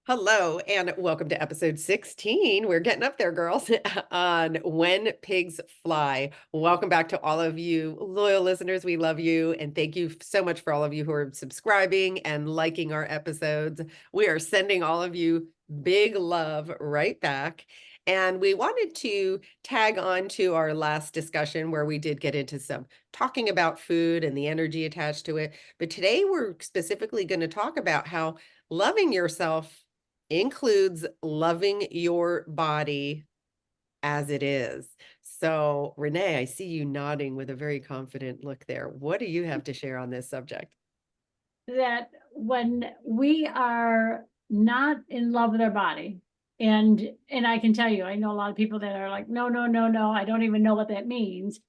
Hello, and welcome to episode 16. We're getting up there, girls, on When Pigs Fly. Welcome back to all of you loyal listeners. We love you, and thank you so much for all of you who are subscribing and liking our episodes. We are sending all of you big love right back. And we wanted to tag on to our last discussion where we did get into some talking about food and the energy attached to it. But today we're specifically going to talk about how loving yourself includes loving your body as it is. So, Renee, I see you nodding with a very confident look there. What do you have to share on this subject? That when we are not in love with our body, and I can tell you, I know a lot of people that are like, no, no, no, no, I don't even know what that means.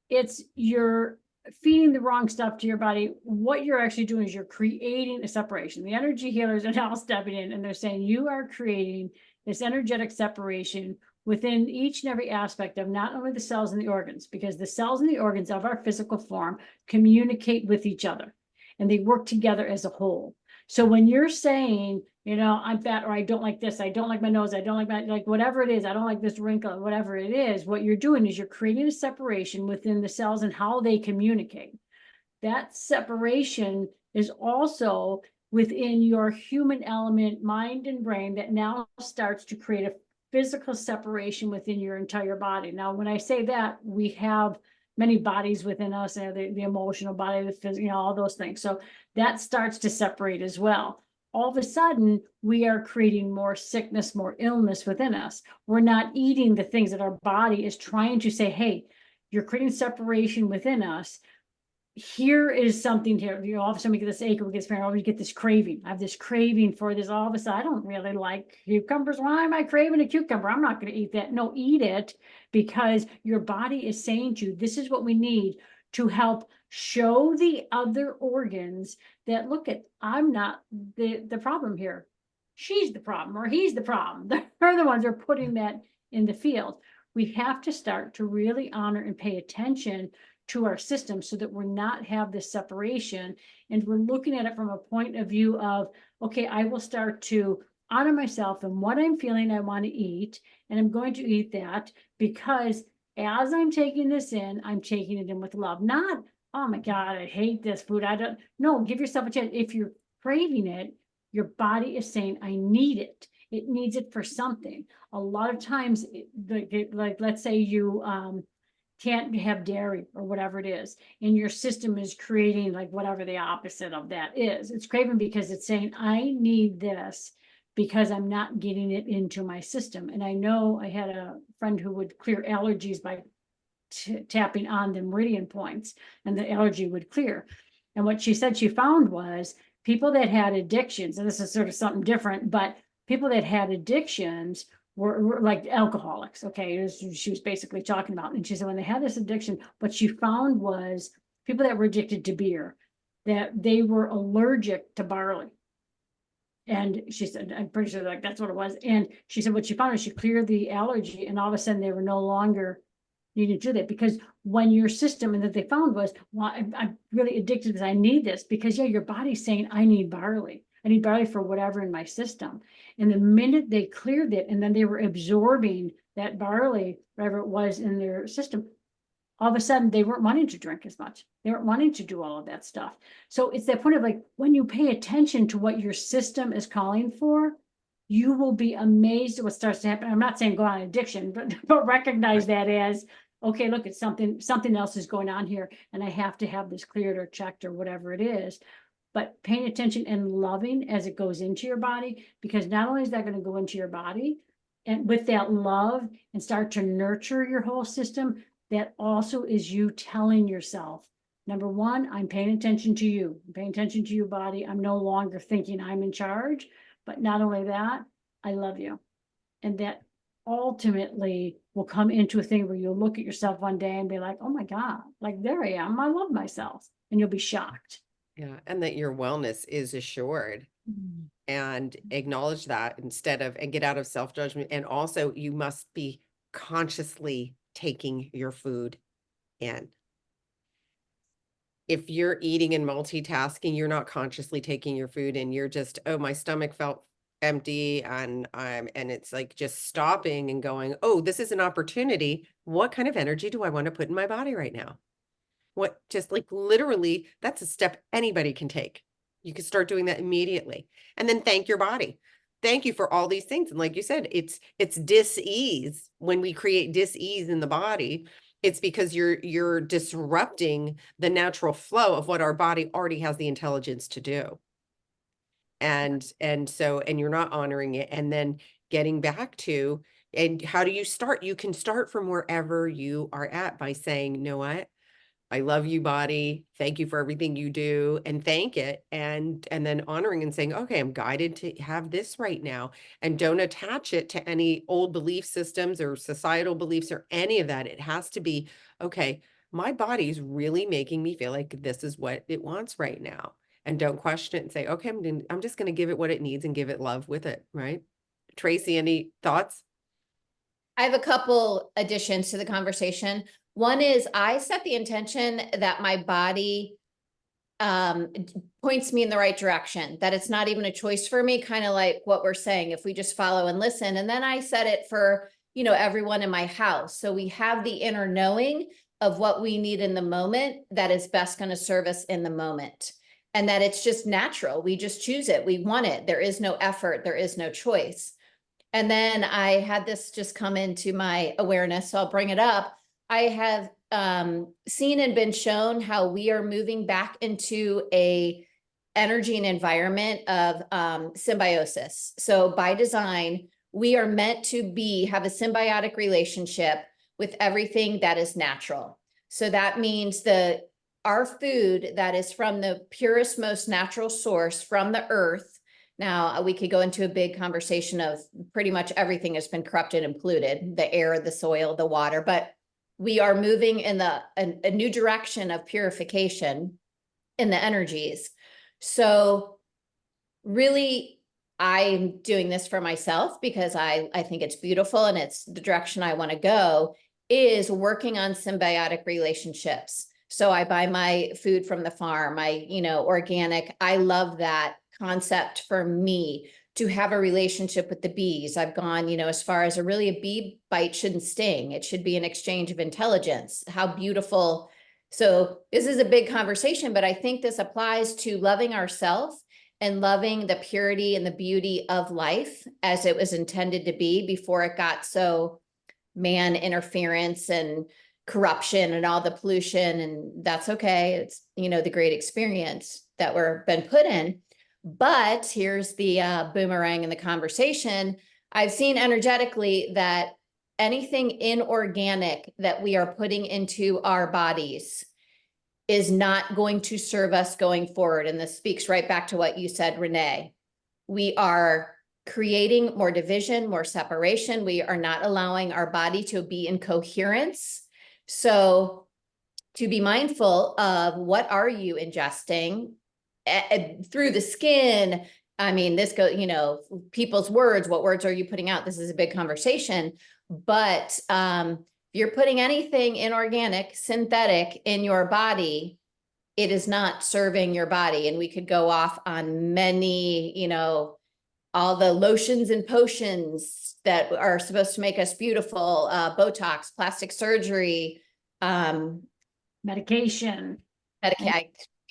It's you're feeding the wrong stuff to your body. What you're actually doing is you're creating a separation. The energy healers are now stepping in and they're saying you are creating this energetic separation within each and every aspect of not only the cells and the organs, because the cells and the organs of our physical form communicate with each other and they work together as a whole. So when you're saying, I'm fat, or I don't like this, I don't like my nose, I don't like like whatever it is, I don't like this wrinkle, whatever it is, what you're doing is you're creating a separation within the cells and how they communicate. That separation is also within your human element, mind and brain, that now starts to create a physical separation within your entire body. Now, when I say that, we have many bodies within us, the emotional body, the physical, all those things. So that starts to separate as well. All of a sudden, we are creating more sickness, more illness within us. We're not eating the things that our body is trying to say, hey, you're creating separation within us. Here is something here. All of a sudden we get this ache, we get this pain, or we get this craving. I have this craving for this. All of a sudden, I don't really like cucumbers. Why am I craving a cucumber? I'm not going to eat that. No, eat it, because your body is saying to you, this is what we need to help show the other organs that, look, at I'm not the problem here. She's the problem, or he's the problem. They're the ones who are putting that in the field. We have to start to really honor and pay attention to our system so that we're not have this separation, and we're looking at it from a point of view of, okay, I will start to honor myself and what I'm feeling I want to eat, and I'm going to eat that because as I'm taking this in, I'm taking it in with love. Not, oh my God, I hate this food, I don't. No, give yourself a chance. If you're craving it, your body is saying, I need it. It needs it for something. A lot of times, like let's say you can't have dairy or whatever it is, and your system is creating like whatever the opposite of that is. It's craving because it's saying, I need this because I'm not getting it into my system. And I know I had a friend who would clear allergies by tapping on the meridian points, and the allergy would clear. And what she said she found was people that had addictions, and this is sort of something different, but people that had addictions were like alcoholics. Okay, she was basically talking about. And she said when they had this addiction, what she found was people that were addicted to beer, that they were allergic to barley. And she said, I'm pretty sure like that's what it was. And she said what she found is she cleared the allergy, and all of a sudden they were no longer needing to do that, because when your system, and that they found was, well, I'm really addicted to this, I need this, because yeah, your body's saying, I need barley. I need barley for whatever in my system. And the minute they cleared it, and then they were absorbing that barley, whatever it was in their system, all of a sudden they weren't wanting to drink as much. They weren't wanting to do all of that stuff. So it's that point of like, when you pay attention to what your system is calling for, you will be amazed at what starts to happen. I'm not saying go on addiction, but recognize that as, okay, look, it's something else is going on here, and I have to have this cleared or checked or whatever it is. But paying attention and loving as it goes into your body, because not only is that going to go into your body, and with that love and start to nurture your whole system, that also is you telling yourself, number one, I'm paying attention to you. I'm paying attention to your body. I'm no longer thinking I'm in charge. But not only that, I love you. And that ultimately will come into a thing where you'll look at yourself one day and be like, oh my God, like there I am. I love myself. And you'll be shocked. Yeah, and that your wellness is assured, and acknowledge that instead of and get out of self-judgment. And also, you must be consciously taking your food in. If you're eating and multitasking, you're not consciously taking your food in. You're just, oh, my stomach felt empty and it's like just stopping and going, oh, this is an opportunity. What kind of energy do I want to put in my body right now? What just like literally, that's a step anybody can take. You can start doing that immediately. And then thank your body. Thank you for all these things. And like you said, it's dis-ease. When we create dis-ease in the body, it's because you're disrupting the natural flow of what our body already has the intelligence to do. And you're not honoring it. And then getting back to, and how do you start? You can start from wherever you are at by saying, you know what? I love you, body. Thank you for everything you do, and thank it. And then honoring and saying, okay, I'm guided to have this right now. And don't attach it to any old belief systems or societal beliefs or any of that. It has to be, okay, my body's really making me feel like this is what it wants right now. And don't question it and say, okay, I'm just going to give it what it needs and give it love with it. Right. Tracy, any thoughts? I have a couple additions to the conversation. One is I set the intention that my body points me in the right direction, that it's not even a choice for me, kind of like what we're saying, if we just follow and listen. And then I set it for, everyone in my house. So we have the inner knowing of what we need in the moment that is best going to serve us in the moment. And that it's just natural. We just choose it. We want it. There is no effort. There is no choice. And then I had this just come into my awareness, so I'll bring it up. I have seen and been shown how we are moving back into a energy and environment of symbiosis. So by design, we are meant to have a symbiotic relationship with everything that is natural. So that means our food that is from the purest, most natural source from the earth. Now, we could go into a big conversation of pretty much everything has been corrupted and polluted, the air, the soil, the water, but we are moving in a new direction of purification in the energies. So really, I'm doing this for myself because I think it's beautiful and it's the direction I want to go, is working on symbiotic relationships. So I buy my food from the farm, organic. I love that concept for me, to have a relationship with the bees. I've gone, as far as a bee bite shouldn't sting. It should be an exchange of intelligence. How beautiful. So this is a big conversation, but I think this applies to loving ourselves and loving the purity and the beauty of life as it was intended to be before it got so man interference and corruption and all the pollution. And that's okay. It's, the great experience that we're been put in. But here's the boomerang in the conversation. I've seen energetically that anything inorganic that we are putting into our bodies is not going to serve us going forward. And this speaks right back to what you said, Renee. We are creating more division, more separation. We are not allowing our body to be in coherence. So to be mindful of what are you ingesting through the skin. I mean, this people's words, what words are you putting out? This is a big conversation, but if you're putting anything inorganic, synthetic in your body, it is not serving your body. And we could go off on many, all the lotions and potions that are supposed to make us beautiful, Botox, plastic surgery, medication.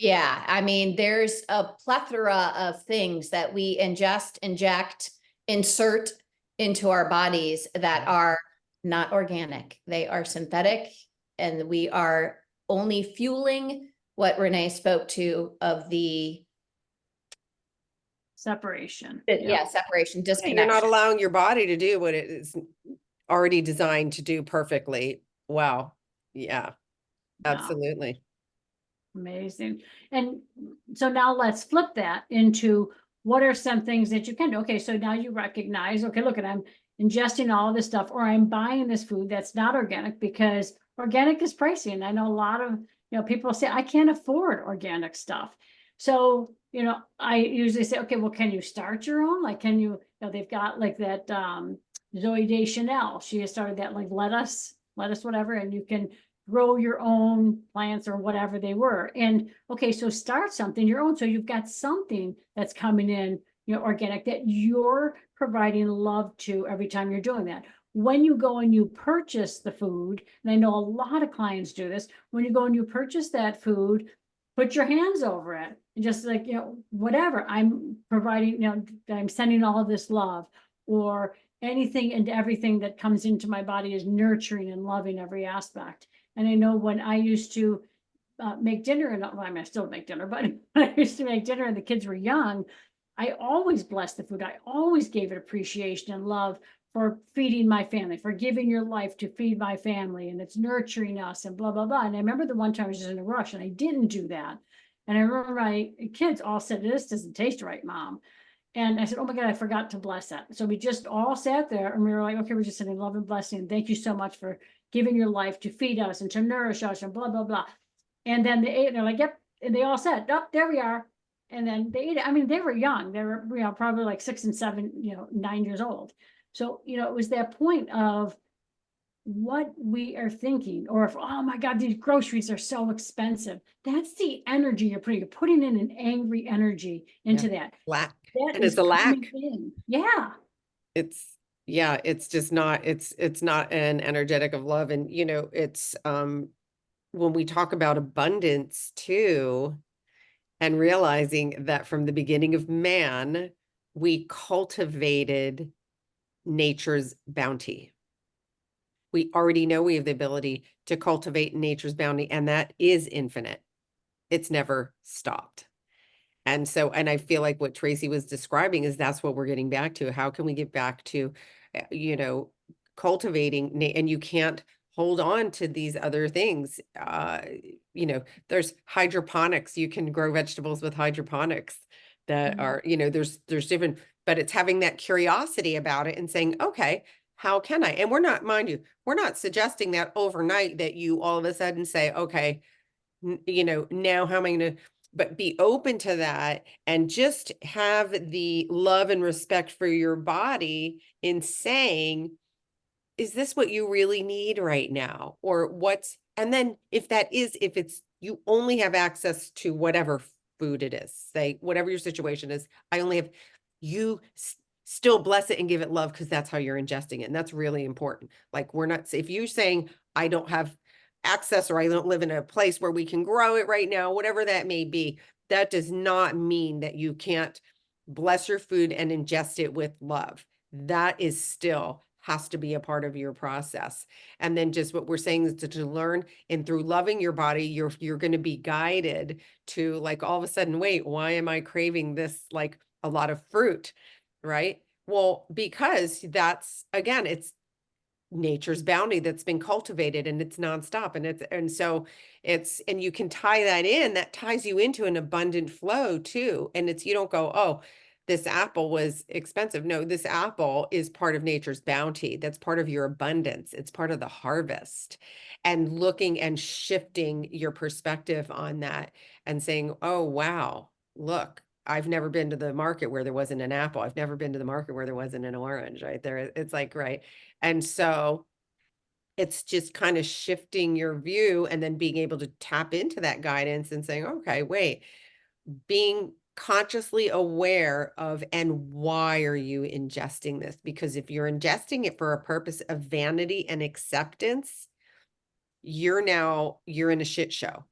Yeah, I mean, there's a plethora of things that we ingest, inject, insert into our bodies that are not organic. They are synthetic, and we are only fueling what Renee spoke to of the separation. Separation, disconnection. You're not allowing your body to do what it is already designed to do perfectly. Wow. Yeah, absolutely. Amazing. And so now let's flip that into what are some things that you can do? Okay, so now you recognize, okay, look, I'm ingesting all this stuff, or I'm buying this food that's not organic because organic is pricey. And I know a lot of, people say, I can't afford organic stuff. So, I usually say, okay, well, can you start your own? Like, can you, they've got like that Zoe Deschanel. She has started that like lettuce, whatever, and you can grow your own plants or whatever they were. And okay, so start something your own. So you've got something that's coming in, organic, that you're providing love to every time you're doing that. When you go and you purchase the food, and I know a lot of clients do this, when you go and you purchase that food, put your hands over it, and just like, whatever, I'm providing, I'm sending all of this love, or anything and everything that comes into my body is nurturing and loving every aspect. And I know when I used to make dinner, and well, I mean, I still make dinner, but when I used to make dinner and the kids were young, I always blessed the food. I always gave it appreciation and love for feeding my family, for giving your life to feed my family, and it's nurturing us and blah, blah, blah. And I remember the one time I was just in a rush and I didn't do that. And I remember my kids all said, "This doesn't taste right, Mom." And I said, "Oh my God, I forgot to bless that." So we just all sat there and we were like, okay, we're just sending love and blessing. Thank you so much for giving your life to feed us and to nourish us and blah, blah, blah. And then they ate, and they're like, "Yep." And they all said, "Oh, there we are." And then they ate it. I mean, they were young. They were, probably like 6 and 7, 9 years old. So, it was that point of what we are thinking, or if, oh my God, these groceries are so expensive. That's the energy you're putting. You're putting in an angry energy into that. Lack. That And is it's a lack. coming in. Yeah. It's just not, it's not an energetic of love. And, it's, when we talk about abundance too, and realizing that from the beginning of man, we cultivated nature's bounty. We already know we have the ability to cultivate nature's bounty, and that is infinite. It's never stopped. And so, and I feel like what Tracy was describing is that's what we're getting back to. How can we get back to, cultivating, and you can't hold on to these other things. There's hydroponics. You can grow vegetables with hydroponics that are, there's different, but it's having that curiosity about it and saying, okay, how can I? And we're not, mind you, we're not suggesting that overnight that you all of a sudden say, okay, now how am I going to, but be open to that and just have the love and respect for your body in saying, is this what you really need right now? Or and then if it's, you only have access to whatever food it is, say, whatever your situation is, I only have, you still bless it and give it love, because that's how you're ingesting it. And that's really important. Like, we're not, if you're saying, I don't have access, or I don't live in a place where we can grow it right now, whatever that may be, that does not mean that you can't bless your food and ingest it with love. That is still has to be a part of your process. And then just what we're saying is to learn, and through loving your body, you're going to be guided to, like, all of a sudden, wait, why am I craving this, like a lot of fruit, right? Well, because that's, again, it's nature's bounty that's been cultivated, and it's nonstop. And you can tie that in, that ties you into an abundant flow too. And you don't go, oh, this apple was expensive. No, this apple is part of nature's bounty. That's part of your abundance. It's part of the harvest. And looking and shifting your perspective on that and saying, oh, wow, look, I've never been to the market where there wasn't an apple. I've never been to the market where there wasn't an orange, right there. It's like, right. And so it's just kind of shifting your view, and then being able to tap into that guidance and saying, okay, wait, being consciously aware of, and why are you ingesting this? Because if you're ingesting it for a purpose of vanity and acceptance, you're in a shit show.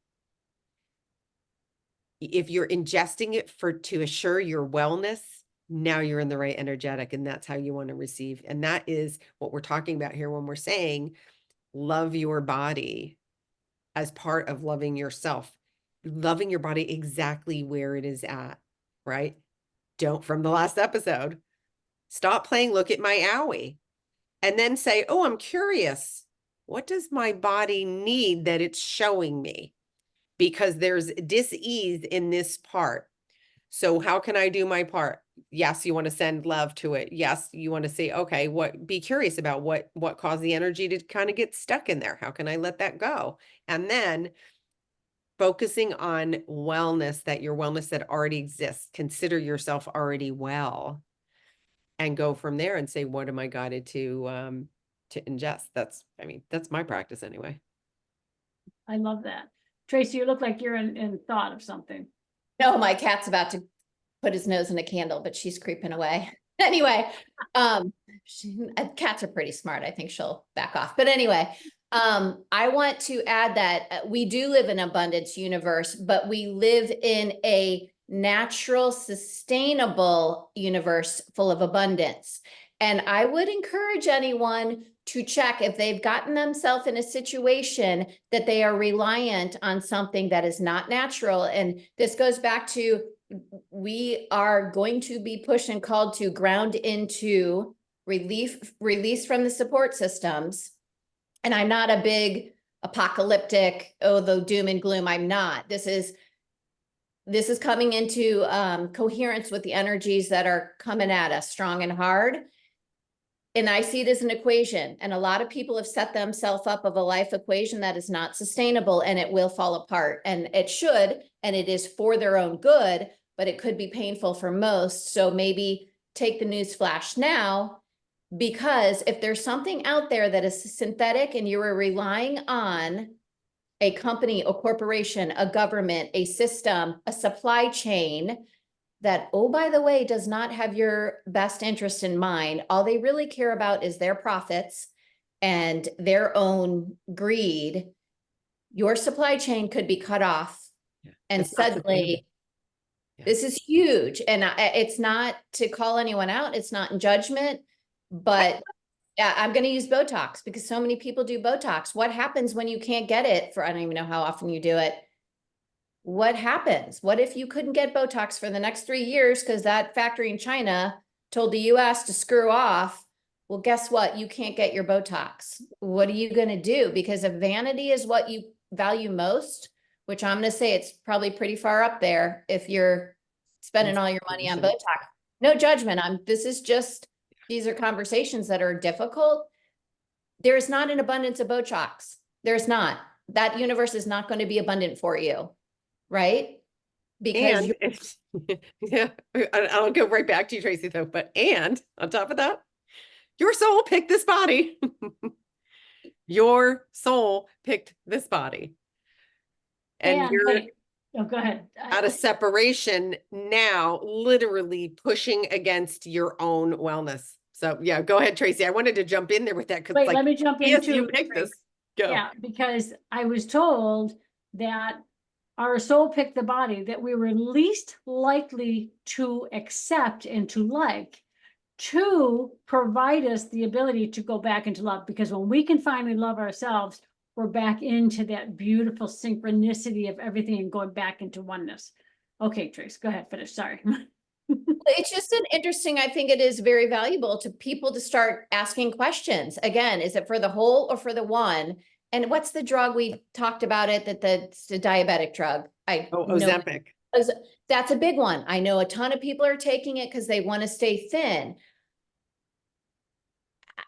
If you're ingesting it to assure your wellness, now you're in the right energetic, and that's how you want to receive. And that is what we're talking about here when we're saying love your body as part of loving yourself. Loving your body exactly where it is at, right? Don't, from the last episode, stop playing look at my owie, and then say, oh, I'm curious. What does my body need that it's showing me? Because there's dis-ease in this part. So how can I do my part? Yes, you want to send love to it. Yes, you want to say, okay, be curious about what caused the energy to kind of get stuck in there. How can I let that go? And then focusing on wellness, your wellness that already exists. Consider yourself already well, and go from there and say, what am I guided to ingest? That's my practice anyway. I love that. Tracy, you look like you're in thought of something. No, my cat's about to put his nose in a candle, but she's creeping away. Anyway, cats are pretty smart. I think she'll back off. But anyway, I want to add that we do live in an abundance universe, but we live in a natural, sustainable universe full of abundance. And I would encourage anyone to check if they've gotten themselves in a situation that they are reliant on something that is not natural. And this goes back to, we are going to be pushed and called to ground into release from the support systems. And I'm not a big apocalyptic, oh, the doom and gloom. I'm not. This is coming into coherence with the energies that are coming at us strong and hard. And I see it as an equation. And a lot of people have set themselves up of a life equation that is not sustainable, and it will fall apart. And it should, and it is for their own good, but it could be painful for most. So maybe take the news flash now, because if there's something out there that is synthetic and you are relying on a company, a corporation, a government, a system, a supply chain that, oh, by the way, does not have your best interest in mind. All they really care about is their profits and their own greed. Your supply chain could be cut off. Yeah, And it's not sustainable. suddenly, this is huge. And it's not to call anyone out. It's not in judgment, but yeah, I'm going to use Botox because so many people do Botox. What happens when you can't get it for, I don't even know how often you do it. What happens? What if you couldn't get Botox for the next 3 years because that factory in China told the US to screw off? Well, guess what? You can't get your Botox. What are you going to do? Because if vanity is what you value most, which I'm going to say it's probably pretty far up there if you're spending all your money on Botox. No judgment. These are conversations that are difficult. There is not an abundance of Botox. There's not. That universe is not going to be abundant for you. Right? Because yeah, I'll go right back to you, Tracy, though. And on top of that, your soul picked this body. Your soul picked this body. And you're go ahead. Out of separation now, literally pushing against your own wellness. So yeah, go ahead, Tracy. I wanted to jump in there with that because let me jump in yes, too. you picked this. Go. Yeah, because I was told that our soul picked the body that we were least likely to accept and to like, to provide us the ability to go back into love. Because when we can finally love ourselves, we're back into that beautiful synchronicity of everything and going back into oneness. Okay, Trace, go ahead, finish. Sorry. It's just an interesting, I think it is very valuable to people to start asking questions. Again, is it for the whole or for the one? And what's the drug? We talked about it, that's the diabetic drug. Ozempic. That's a big one. I know a ton of people are taking it because they want to stay thin.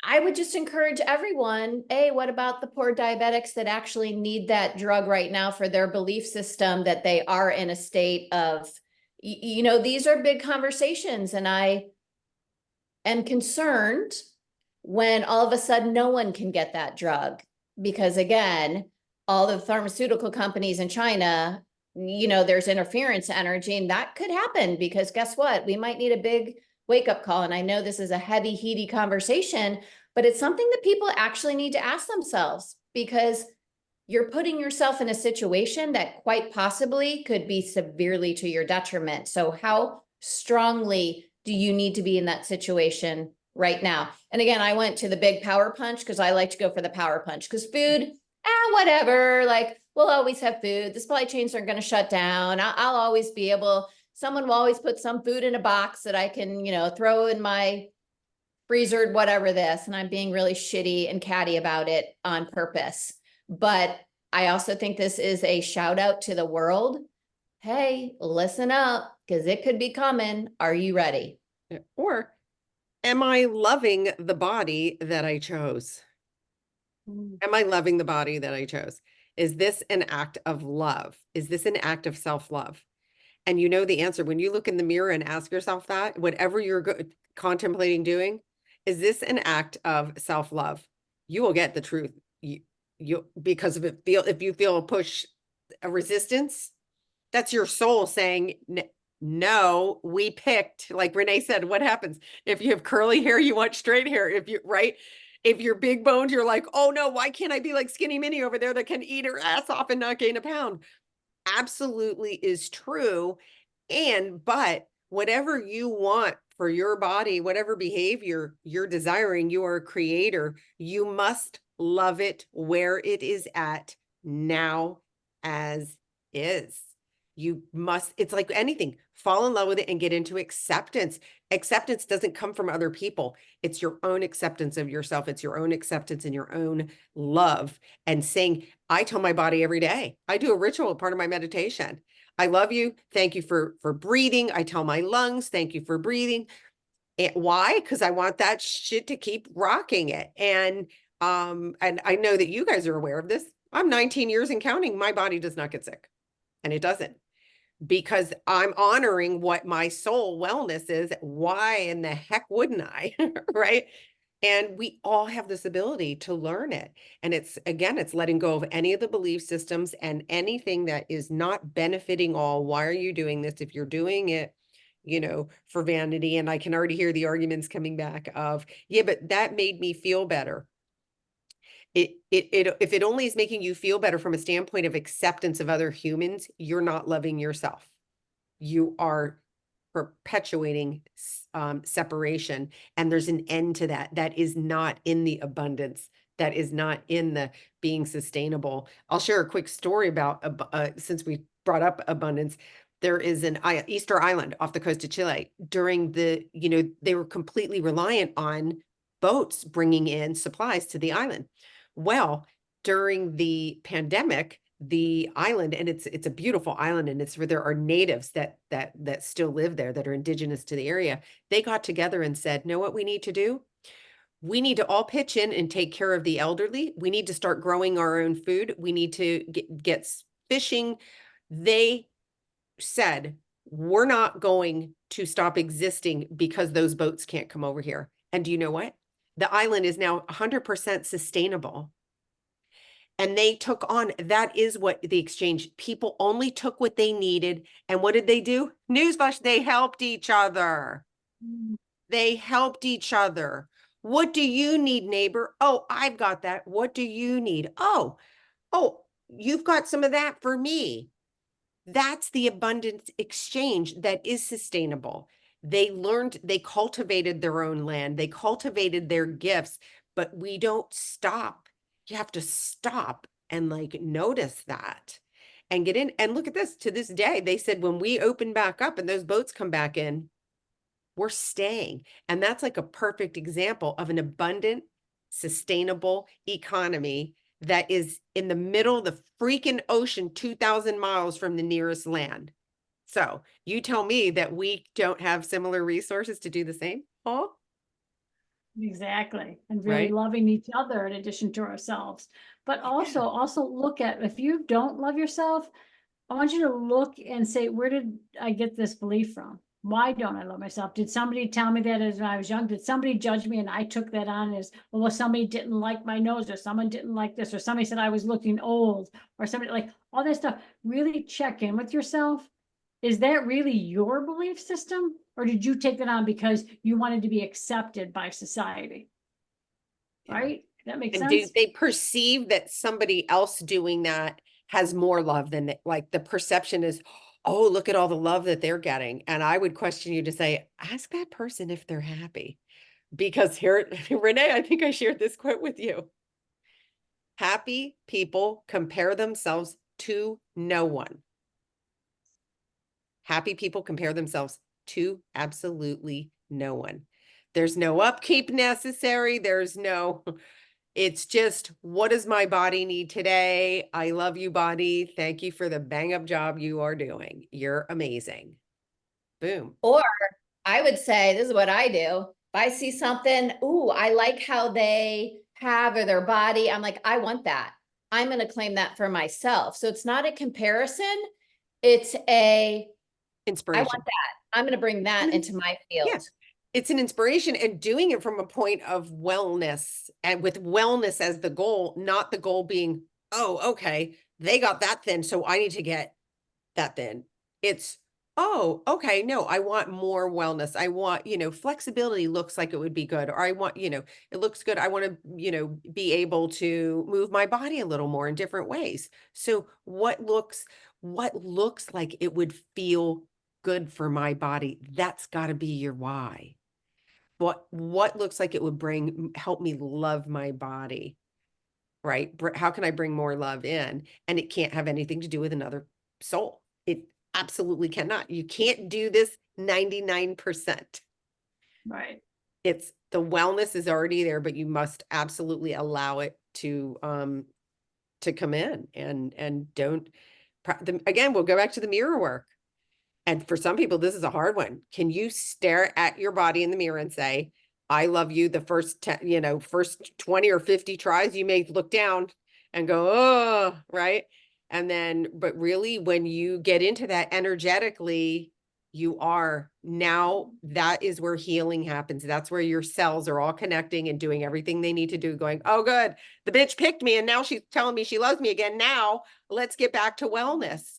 I would just encourage everyone, what about the poor diabetics that actually need that drug right now for their belief system that they are in a state of, these are big conversations. And I am concerned when all of a sudden no one can get that drug. Because again, all the pharmaceutical companies in China, there's interference energy, and that could happen because guess what? We might need a big wake-up call. And I know this is a heavy, heady conversation, but it's something that people actually need to ask themselves, because you're putting yourself in a situation that quite possibly could be severely to your detriment. So how strongly do you need to be in that situation right now? And again, I went to the big power punch because I like to go for the power punch, because food, whatever, like we'll always have food. The supply chains aren't going to shut down. I'll always be able, someone will always put some food in a box that I can, throw in my freezer, whatever this, and I'm being really shitty and catty about it on purpose. But I also think this is a shout out to the world. Hey, listen up, because it could be coming. Are you ready? Or am I loving the body that I chose? Am I loving the body that I chose? Is this an act of love? Is this an act of self-love? And you know the answer when you look in the mirror and ask yourself that, whatever you're contemplating doing, is this an act of self-love? You will get the truth. You because if you feel a push, a resistance, that's your soul saying, No, we picked, like Renee said, what happens if you have curly hair, you want straight hair. If you, right? If you're big boned, you're like, oh no, why can't I be like Skinny Minnie over there that can eat her ass off and not gain a pound? Absolutely is true. But whatever you want for your body, whatever behavior you're desiring, you are a creator. You must love it where it is at now as is. You must, it's like anything, fall in love with it and get into acceptance. Acceptance doesn't come from other people. It's your own acceptance of yourself. It's your own acceptance and your own love. And saying, I tell my body every day, I do a ritual, part of my meditation. I love you. Thank you for breathing. I tell my lungs, thank you for breathing. And why? Because I want that shit to keep rocking it. And I know that you guys are aware of this. I'm 19 years and counting. My body does not get sick. And it doesn't, because I'm honoring what my soul wellness is. Why in the heck wouldn't I? Right? And we all have this ability to learn it. And it's, again, it's letting go of any of the belief systems and anything that is not benefiting all. Why are you doing this? If you're doing it, for vanity. And I can already hear the arguments coming back of, yeah, but that made me feel better. If it only is making you feel better from a standpoint of acceptance of other humans, you're not loving yourself. You are perpetuating separation, and there's an end to that. That is not in the abundance. That is not in the being sustainable. I'll share a quick story about, since we brought up abundance. There is an Easter Island off the coast of Chile. During the, they were completely reliant on boats bringing in supplies to the island. Well, during the pandemic, the island, and it's a beautiful island, and it's where there are natives that still live there, that are indigenous to the area. They got together and said, know what we need to do? We need to all pitch in and take care of the elderly. We need to start growing our own food. We need to get fishing. They said, we're not going to stop existing because those boats can't come over here. And do you know what? The island is now 100% sustainable. And they took on, that is what the exchange, people only took what they needed. And what did they do? Newsflash, they helped each other. They helped each other. What do you need, neighbor? Oh, I've got that. What do you need? Oh, you've got some of that for me. That's the abundance exchange that is sustainable. They learned, they cultivated their own land. They cultivated their gifts, but we don't stop. You have to stop and notice that and get in. And look at this, to this day, they said, when we open back up and those boats come back in, we're staying. And that's like a perfect example of an abundant, sustainable economy that is in the middle of the freaking ocean, 2,000 miles from the nearest land. So you tell me that we don't have similar resources to do the same, huh? Exactly. And really Right. loving each other in addition to ourselves. But also look at, if you don't love yourself, I want you to look and say, where did I get this belief from? Why don't I love myself? Did somebody tell me that as I was young? Did somebody judge me and I took that on as, well, somebody didn't like my nose, or someone didn't like this, or somebody said I was looking old, or somebody, like all that stuff. Really check in with yourself. Is that really your belief system? Or did you take that on because you wanted to be accepted by society? Yeah. Right? That makes And sense. do they perceive that somebody else doing that has more love than like the perception is, oh, look at all the love that they're getting. And I would question you to say, ask that person if they're happy. Because here, Renee, I think I shared this quote with you. Happy people compare themselves to no one. Happy people compare themselves to absolutely no one. There's no upkeep necessary. There's no, it's just, what does my body need today? I love you, body. Thank you for the bang up job you are doing. You're amazing. Boom. Or I would say, this is what I do. If I see something, ooh, I like how they have or their body, I'm like, I want that. I'm going to claim that for myself. So it's not a comparison. It's I Inspiration. want that. I'm going to bring that into my field. Yeah. It's an inspiration, and doing it from a point of wellness, and with wellness as the goal, not the goal being, oh, okay, they got that thin, so I need to get that thin. It's, oh, okay, no, I want more wellness. I want, flexibility looks like it would be good. Or I want, it looks good. I want to, be able to move my body a little more in different ways. So what looks like it would feel good for my body? That's got to be your why. What looks like it would help me love my body, right? How can I bring more love in? And it can't have anything to do with another soul. It absolutely cannot. You can't do this 99%. Right. It's the wellness is already there, but you must absolutely allow it to come in and don't again, we'll go back to the mirror work. And for some people, this is a hard one. Can you stare at your body in the mirror and say, I love you the first 10, first 20 or 50 tries? You may look down and go, oh, right. And then, but really, when you get into that energetically, that is where healing happens. That's where your cells are all connecting and doing everything they need to do, going, oh, good. The bitch picked me and now she's telling me she loves me again. Now let's get back to wellness.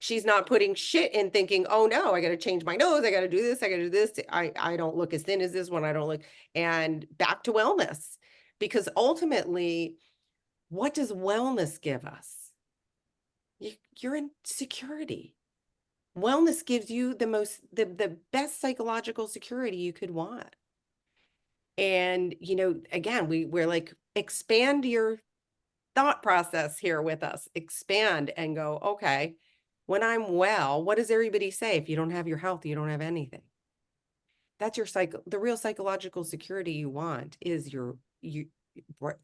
She's not putting shit in thinking, oh no, I got to change my nose. I got to do this. I got to do this. I don't look as thin as this one. I don't look, and back to wellness, because ultimately, what does wellness give us? You're in security. Wellness gives you the best psychological security you could want. And, again, we're like, expand your thought process here with us, expand and go, okay, when I'm well, what does everybody say? If you don't have your health, you don't have anything. That's the real psychological security you want is you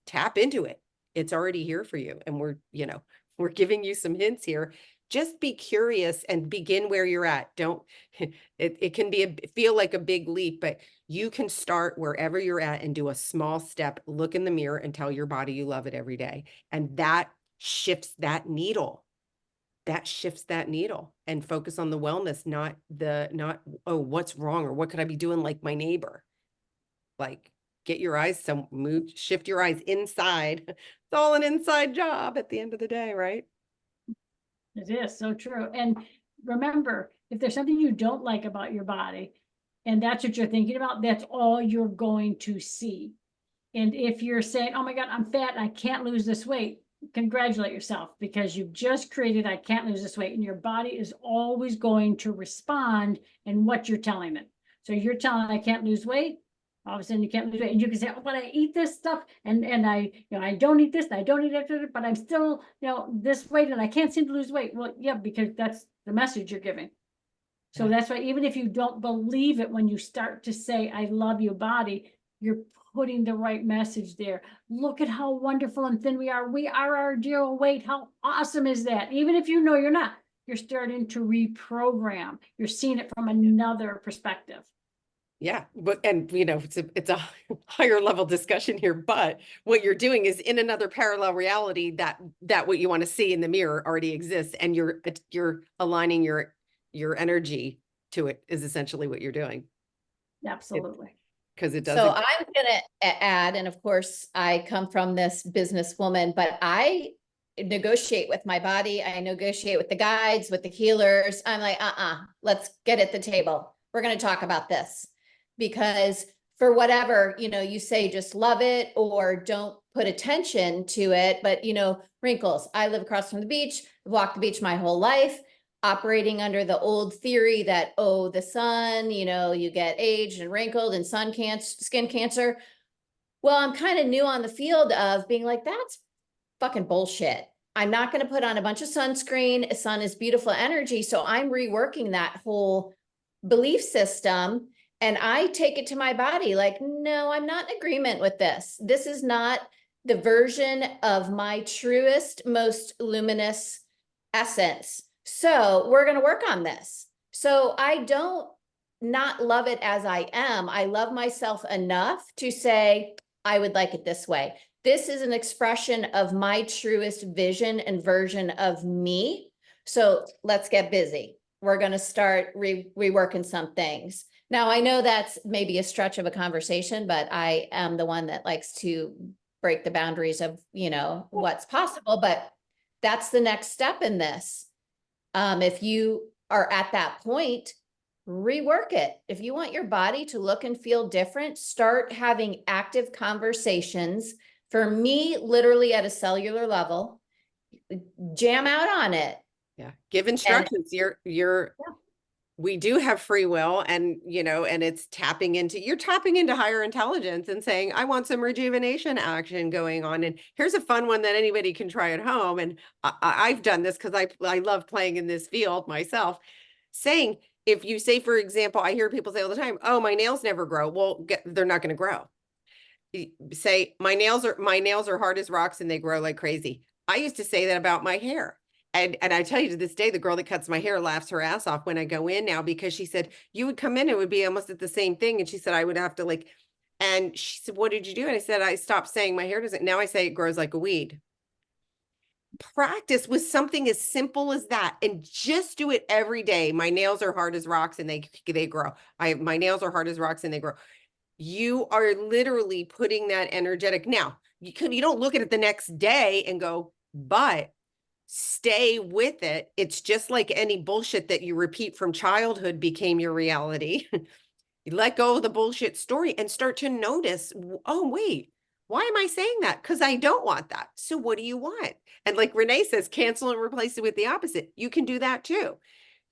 tap into it. It's already here for you. And we're giving you some hints here. Just be curious and begin where you're at. Don't, it can feel like a big leap, but you can start wherever you're at and do a small step, look in the mirror and tell your body you love it every day. And that shifts that needle. And focus on the wellness, not oh, what's wrong or what could I be doing like my neighbor? Like, get your eyes shift your eyes inside. It's all an inside job at the end of the day, right? It is so true. And remember, if there's something you don't like about your body, and that's what you're thinking about, that's all you're going to see. And if you're saying, oh my God, I'm fat, I can't lose this weight, congratulate yourself, because you've just created, I can't lose this weight. And your body is always going to respond in what you're telling it. So you're telling, I can't lose weight. All of a sudden you can't lose weight. And you can say, oh, but I eat this stuff and I, I don't eat this, I don't eat it, but I'm still, this weight and I can't seem to lose weight. Well, yeah, because that's the message you're giving. So that's why even if you don't believe it, when you start to say, I love your body, you're putting the right message there. Look at how wonderful and thin we are. We are our ideal weight. How awesome is that? Even if you know you're not, you're starting to reprogram. You're seeing it from another perspective. Yeah, but it's a higher level discussion here, but what you're doing is in another parallel reality that what you want to see in the mirror already exists, and you're aligning your energy to it is essentially what you're doing. Absolutely. Because it So doesn't. I'm gonna add, and of course I come from this businesswoman, but I negotiate with my body. I negotiate with the guides, with the healers. I'm like, let's get at the table. We're going to talk about this, because for whatever, you say, just love it or don't put attention to it. But, wrinkles. I live across from the beach. I've walked the beach my whole life, operating under the old theory that, oh, the sun, you get aged and wrinkled and skin cancer. Well, I'm kind of new on the field of being like, that's fucking bullshit. I'm not going to put on a bunch of sunscreen. Sun is beautiful energy. So I'm reworking that whole belief system. And I take it to my body like, no, I'm not in agreement with this. This is not the version of my truest, most luminous essence. So we're going to work on this. So I don't not love it as I am. I love myself enough to say, I would like it this way. This is an expression of my truest vision and version of me. So let's get busy. We're going to start reworking some things. Now, I know that's maybe a stretch of a conversation, but I am the one that likes to break the boundaries of, what's possible, but that's the next step in this. If you are at that point, rework it. If you want your body to look and feel different, start having active conversations. For me, literally at a cellular level, jam out on it. Yeah. Give instructions. We do have free will, and and it's you're tapping into higher intelligence and saying, I want some rejuvenation action going on. And here's a fun one that anybody can try at home. And I've done this because I love playing in this field myself. Saying, if you say, for example, I hear people say all the time, oh, my nails never grow. Well, they're not going to grow. Say, my nails are hard as rocks and they grow like crazy. I used to say that about my hair. And I tell you, to this day, the girl that cuts my hair laughs her ass off when I go in now, because she said, you would come in, it would be almost at the same thing. And she said, I would have to and she said, what did you do? And I said, I stopped saying my hair doesn't, now I say it grows like a weed. Practice with something as simple as that, and just do it every day. My nails are hard as rocks and they grow. My nails are hard as rocks and they grow. You are literally putting that energetic. Now, you don't look at it the next day and go, but stay with it. It's just like any bullshit that you repeat from childhood became your reality. You let go of the bullshit story and start to notice, oh, wait, why am I saying that? Because I don't want that. So what do you want? And like Renee says, cancel and replace it with the opposite. You can do that too.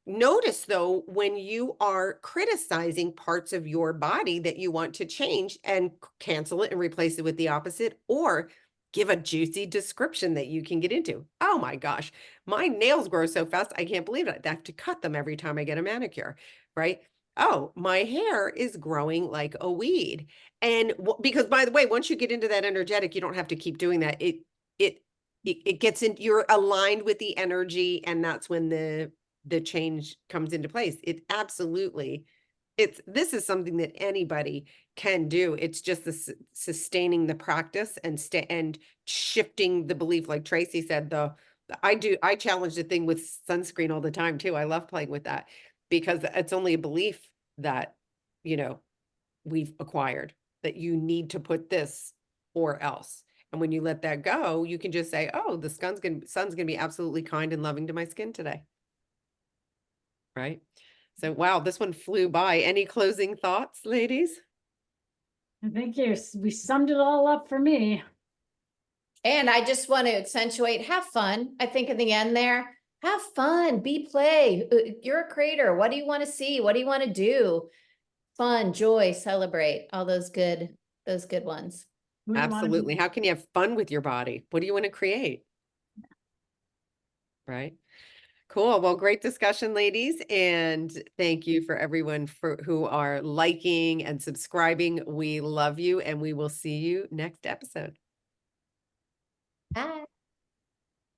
Notice though, when you are criticizing parts of your body that you want to change, and cancel it and replace it with the opposite, or give a juicy description that you can get into. Oh my gosh, my nails grow so fast, I can't believe it. I have to cut them every time I get a manicure, right? Oh, my hair is growing like a weed. And because, by the way, once you get into that energetic, you don't have to keep doing that. It gets in, you're aligned with the energy, and that's when the change comes into place. It absolutely, this is something that anybody can do. It's just sustaining the practice and shifting the belief. Like Tracy said, I challenge the thing with sunscreen all the time too. I love playing with that, because it's only a belief that, we've acquired, that you need to put this or else. And when you let that go, you can just say, oh, the sun's gonna be absolutely kind and loving to my skin today. Right? So, wow, this one flew by. Any closing thoughts, ladies? Thank you. We summed it all up for me. And I just want to accentuate, have fun. I think in the end there, have fun, be play. You're a creator. What do you want to see? What do you want to do? Fun, joy, celebrate, all those good ones. We wanna be- Absolutely. How can you have fun with your body? What do you want to create? Right? Cool. Well, great discussion, ladies. And thank you for everyone who are liking and subscribing. We love you, and we will see you next episode.